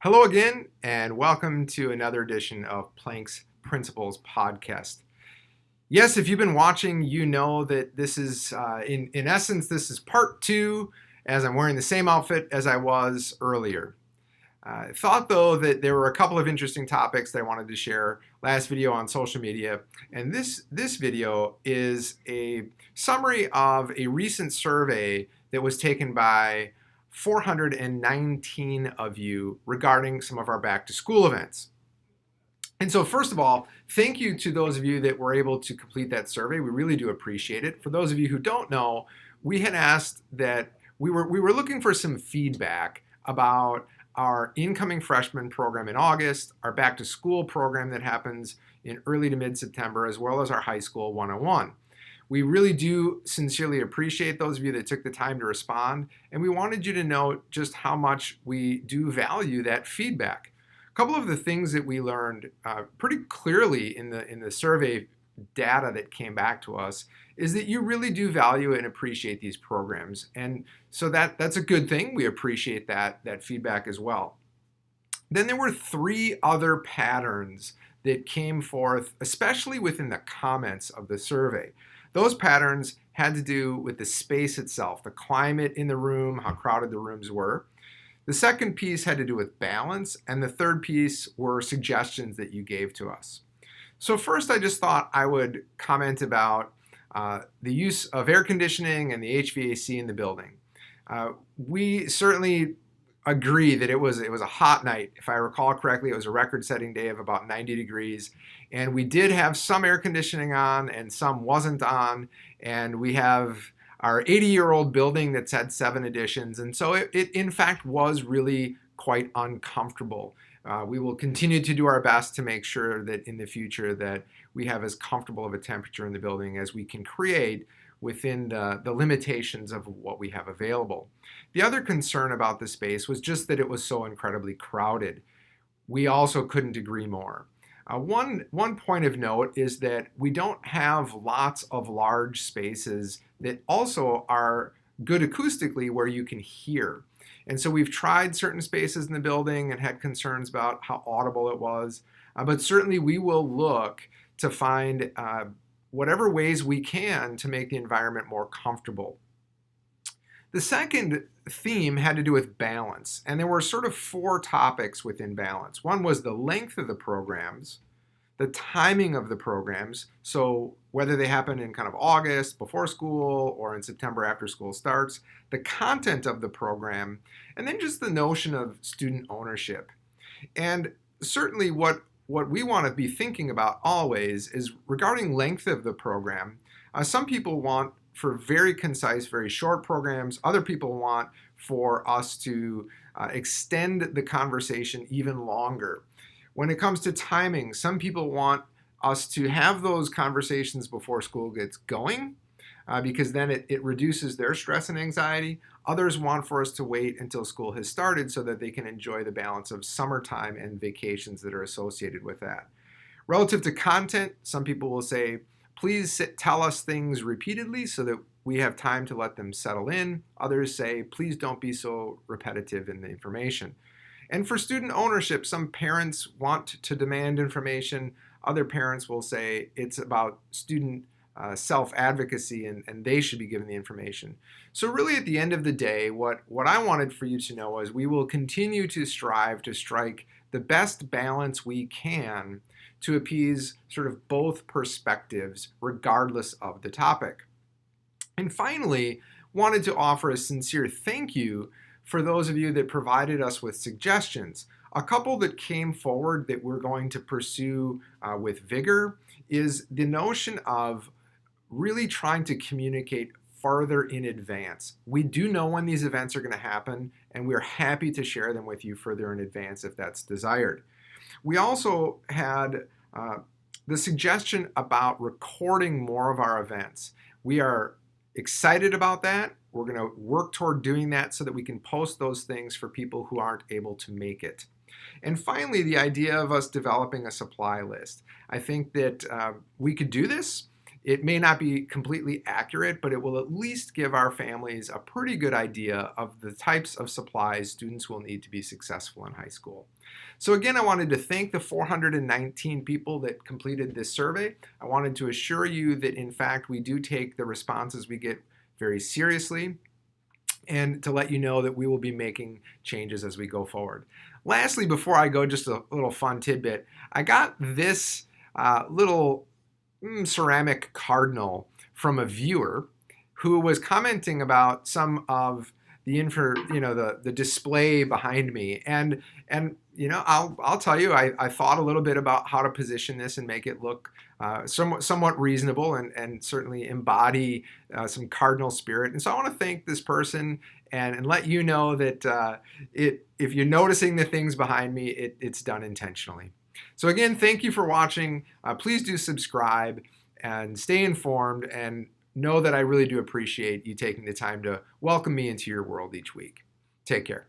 Hello again, and welcome to another edition of Planck's Principles Podcast. Yes, if you've been watching, you know that this is, in essence, this is part two, as I'm wearing the same outfit as I was earlier. I thought, though, that there were a couple of interesting topics that I wanted to share. Last video on social media, and this video is a summary of a recent survey that was taken by 419 of you regarding some of our back to school events. And so first of all, thank you to those of you that were able to complete that survey. We really do appreciate it. For those of you who don't know, we had asked that we were looking for some feedback about our incoming freshman program in August, our back to school program that happens in early to mid-September, as well as our high school 101. We really do sincerely appreciate those of you that took the time to respond, and we wanted you to know just how much we do value that feedback. A couple of the things that we learned pretty clearly in the survey data that came back to us is that you really do value and appreciate these programs, and so that's a good thing. We appreciate that feedback as well. Then there were three other patterns that came forth, especially within the comments of the survey. Those patterns had to do with the space itself, the climate in the room, how crowded the rooms were. The second piece had to do with balance, and the third piece were suggestions that you gave to us. So first, I just thought I would comment about the use of air conditioning and the HVAC in the building. We certainly agree that it was a hot night. If I recall correctly, it was a record-setting day of about 90 degrees, and we did have some air conditioning on and some wasn't on, and we have our 80-year-old building that's had 7 additions, and so it in fact was really quite uncomfortable. We will continue to do our best to make sure that in the future that we have as comfortable of a temperature in the building as we can create within the limitations of what we have available. The other concern about the space was just that it was so incredibly crowded. We also couldn't agree more. One point of note is that we don't have lots of large spaces that also are good acoustically where you can hear. And so we've tried certain spaces in the building and had concerns about how audible it was, but certainly we will look to find whatever ways we can to make the environment more comfortable. The second theme had to do with balance, and there were sort of 4 topics within balance. One was the length of the programs, the timing of the programs, so whether they happen in kind of August before school or in September after school starts, the content of the program, and then just the notion of student ownership. And certainly what we want to be thinking about always is regarding length of the program. Some people want for very concise, very short programs. Other people want for us to extend the conversation even longer. When it comes to timing, some people want us to have those conversations before school gets going because then it reduces their stress and anxiety. Others want for us to wait until school has started so that they can enjoy the balance of summertime and vacations that are associated with that. Relative to content, some people will say, please tell us things repeatedly so that we have time to let them settle in. Others say, please don't be so repetitive in the information. And for student ownership, some parents want to demand information. Other parents will say it's about student self-advocacy and they should be given the information. So really at the end of the day, what I wanted for you to know is we will continue to strive to strike the best balance we can to appease sort of both perspectives regardless of the topic. And finally, wanted to offer a sincere thank you for those of you that provided us with suggestions. A couple that came forward that we're going to pursue with vigor is the notion of really trying to communicate farther in advance. We do know when these events are going to happen, and we're happy to share them with you further in advance if that's desired. We also had the suggestion about recording more of our events. We are excited about that. We're going to work toward doing that so that we can post those things for people who aren't able to make it. And finally, the idea of us developing a supply list. I think that we could do this It may not be completely accurate, but it will at least give our families a pretty good idea of the types of supplies students will need to be successful in high school. So again, I wanted to thank the 419 people that completed this survey. I wanted to assure you that in fact we do take the responses we get very seriously, and to let you know that we will be making changes as we go forward. Lastly, before I go, just a little fun tidbit. I got this little ceramic cardinal from a viewer who was commenting about some of the the display behind me, and I'll tell you, I thought a little bit about how to position this and make it look somewhat reasonable and certainly embody some cardinal spirit. And so I want to thank this person and let you know that if you're noticing the things behind me, it's done intentionally. So again, thank you for watching. Please do subscribe and stay informed, and know that I really do appreciate you taking the time to welcome me into your world each week. Take care.